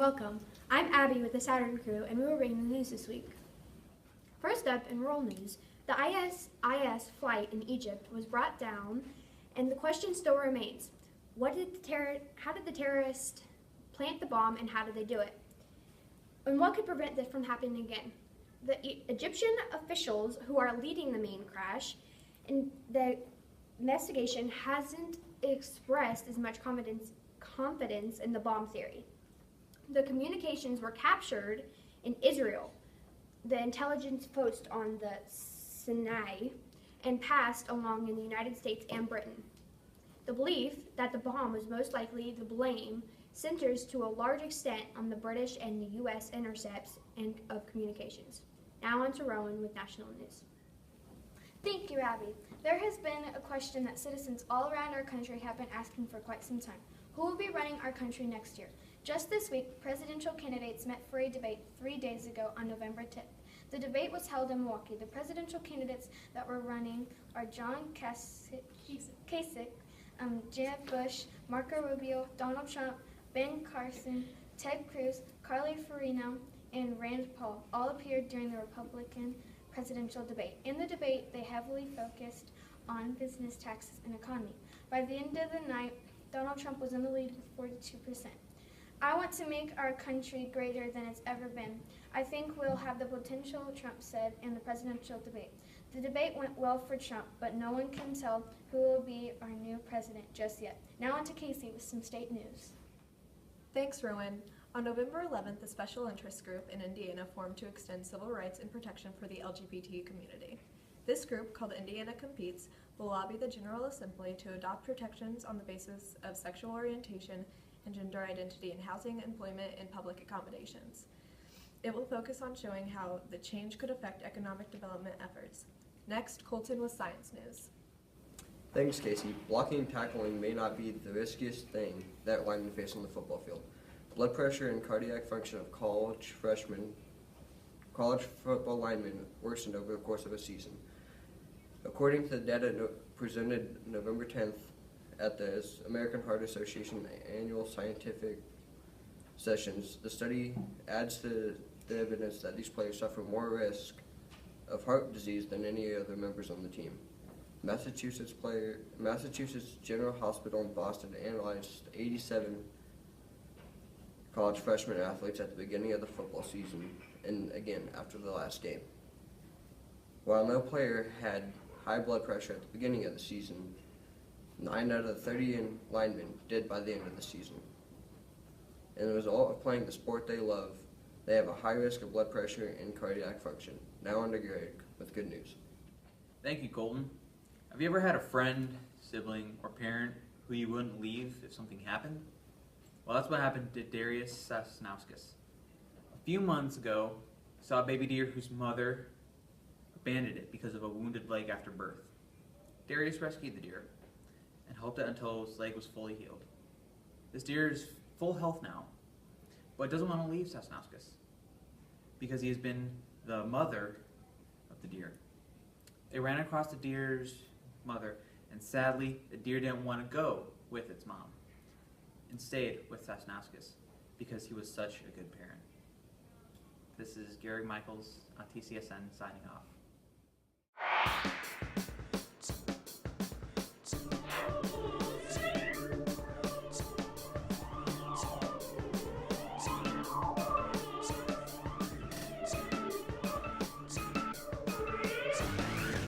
welcome. I'm Abby with the Saturn crew, and we will bring the news this week. First up in world news, the IS flight in Egypt was brought down, and the question still remains: how did the terrorists plant the bomb, and how did they do it? And what could prevent this from happening again? The Egyptian officials who are leading the main crash, and the investigation hasn't expressed as much confidence in the bomb theory. The communications were captured in Israel, the intelligence post on the Sinai, and passed along in the United States and Britain. The belief that the bomb was most likely the blame centers to a large extent on the British and the U.S. intercepts of communications. Now on to Rowan with national news. Thank you, Abby. There has been a question that citizens all around our country have been asking for quite some time. Who will be running our country next year? Just this week, presidential candidates met for a debate 3 days ago on November 10th. The debate was held in Milwaukee. The presidential candidates that were running are John Kasich, Jeb Bush, Marco Rubio, Donald Trump, Ben Carson, Ted Cruz, Carly Fiorina, and Rand Paul. All appeared during the Republican presidential debate. In the debate, they heavily focused on business, taxes, and economy. By the end of the night, Donald Trump was in the lead with 42%. I want to make our country greater than it's ever been. I think we'll have the potential, Trump said in the presidential debate. The debate went well for Trump, but no one can tell who will be our new president just yet. Now on to Casey with some state news. Thanks, Rowan. On November 11th, a special interest group in Indiana formed to extend civil rights and protection for the LGBT community. This group, called Indiana Competes, will lobby the General Assembly to adopt protections on the basis of sexual orientation and gender identity in housing, employment, and public accommodations. It will focus on showing how the change could affect economic development efforts. Next, Colton with Science News. Thanks, Casey. Blocking and tackling may not be the riskiest thing that linemen face on the football field. Blood pressure and cardiac function of college football linemen worsened over the course of a season. According to the data presented November 10th at the American Heart Association annual scientific sessions, the study adds to the evidence that these players suffer more risk of heart disease than any other members on the team. Massachusetts General Hospital in Boston analyzed 87 college freshman athletes at the beginning of the football season and again after the last game. While no player had high blood pressure at the beginning of the season, 9 out of the 30 linemen did by the end of the season. And the result of playing the sport they love, they have a high risk of blood pressure and cardiac function. Now on to Greg with good news. Thank you, Colton. Have you ever had a friend, sibling, or parent who you wouldn't leave if something happened? Well, that's what happened to Darius Sasnauskas. A few months ago, I saw a baby deer whose mother abandoned it because of a wounded leg after birth. Darius rescued the deer and helped it until his leg was fully healed. This deer is full health now, but doesn't want to leave Sasnauskas because he has been the mother of the deer. They ran across the deer's mother, and sadly, the deer didn't want to go with its mom and stayed with Sasnauskas because he was such a good parent. This is Gary Michaels on TCSN signing off.